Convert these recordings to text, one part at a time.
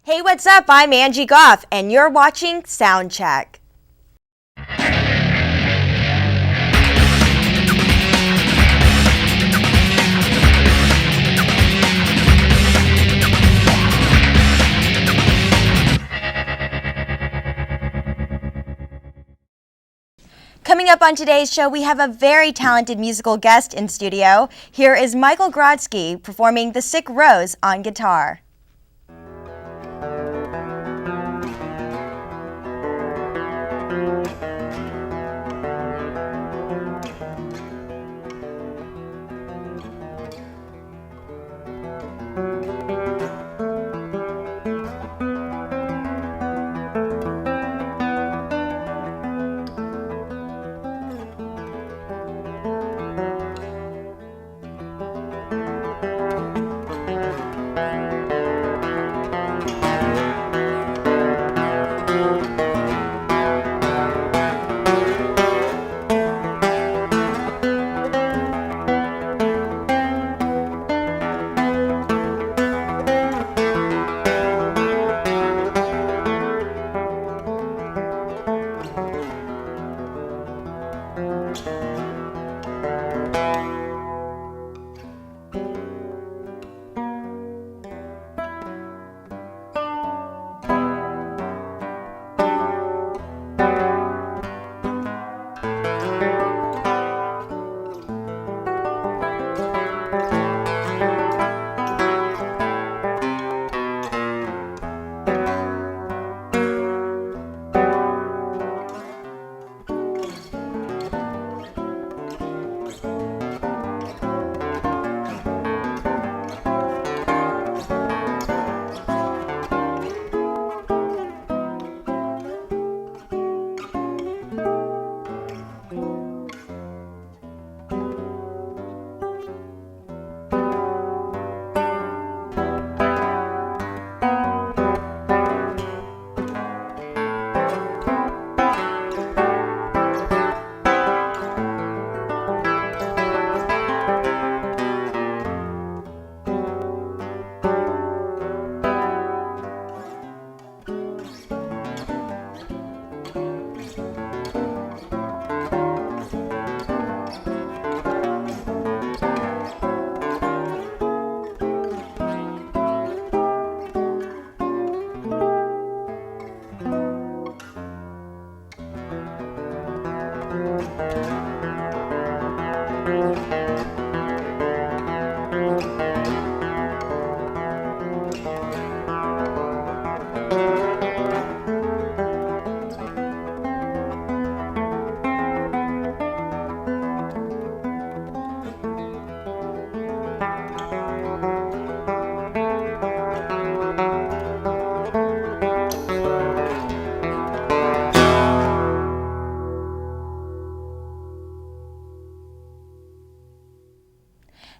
Hey, what's up? I'm Angie Goff, and you're watching Soundcheck. Coming up on today's show, we have a very talented musical guest in studio. Here is Michael Grodsky performing The Sick Rose on guitar.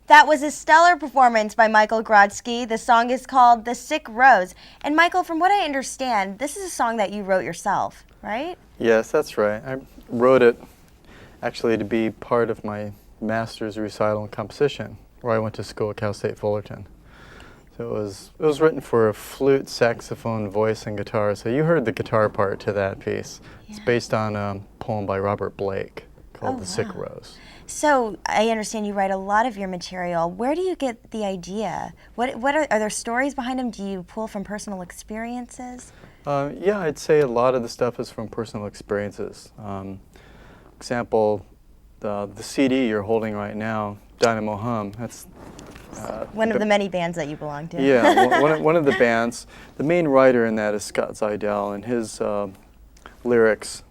That was a stellar performance by Michael Grodsky. The song is called The Sick Rose. And Michael, from what I understand, this is a song that you wrote yourself, right? Yes, that's right. I wrote it actually to be part of my master's recital and composition, where I went to school at Cal State Fullerton. So it was written for a flute, saxophone, voice, and guitar. So you heard the guitar part to that piece. Yeah. It's based on a poem by Robert Blake called The Sick Rose. So I understand you write a lot of your material. Where do you get the idea? What are there stories behind them? Do you pull from personal experiences? Yeah, I'd say a lot of the stuff is from personal experiences. Example, the CD you're holding right now, Dynamo Hum. That's one of the many bands that you belong to. Yeah, one of the bands. The main writer in that is Scott Zidell, and his lyrics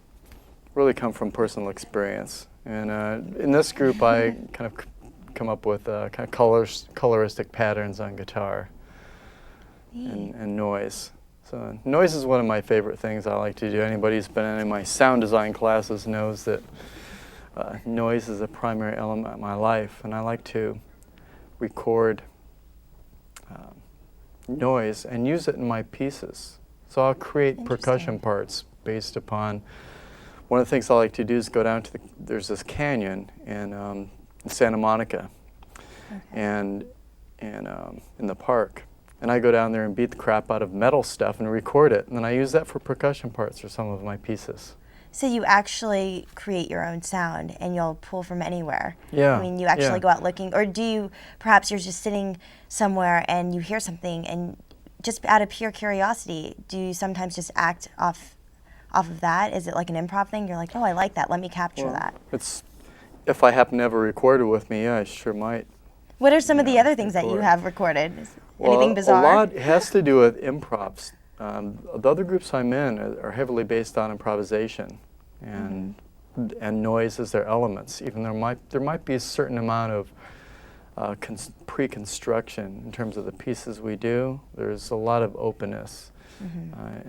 really come from personal experience. And in this group, I kind of come up with kind of coloristic patterns on guitar and noise. So noise is one of my favorite things I like to do. Anybody who's been in any of my sound design classes knows that noise is a primary element of my life, and I like to record noise and use it in my pieces. So I'll create percussion parts based upon. One of the things I like to do is go down to there's this canyon in Santa Monica, and in the park, and I go down there and beat the crap out of metal stuff and record it, and then I use that for percussion parts for some of my pieces. So you actually create your own sound and you'll pull from anywhere. Yeah. I mean, you actually go out looking, or do you, perhaps you're just sitting somewhere and you hear something and just out of pure curiosity, do you sometimes just act off of that? Is it like an improv thing? You're like, oh, I like that, let me capture that. It's, if I happen to have a recorder with me, yeah, I sure might. What are some of the other things that you have recorded? Anything bizarre? A lot has to do with improvs. The other groups I'm in are heavily based on improvisation, and noise as their elements. Even there might be a certain amount of pre-construction in terms of the pieces we do. There's a lot of openness,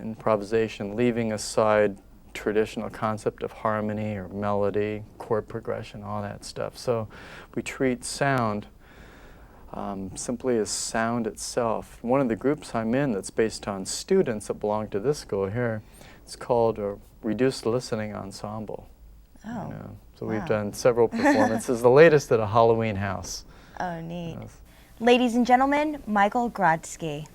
improvisation, leaving aside traditional concept of harmony or melody, chord progression, all that stuff. So we treat sound simply as sound itself. One of the groups I'm in that's based on students that belong to this school here, it's called a Reduced Listening Ensemble. Oh, You know, so we've done several performances, the latest at a Halloween house. Oh, neat. Ladies and gentlemen, Michael Grodsky.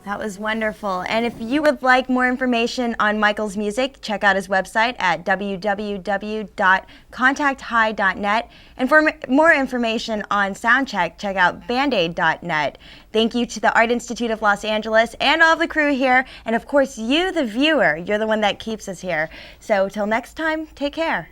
That was wonderful. And if you would like more information on Michael's music, check out his website at www.contacthigh.net. And for more information on Soundcheck, check out bandaid.net. Thank you to the Art Institute of Los Angeles and all the crew here. And of course, you, the viewer, you're the one that keeps us here. So till next time, take care.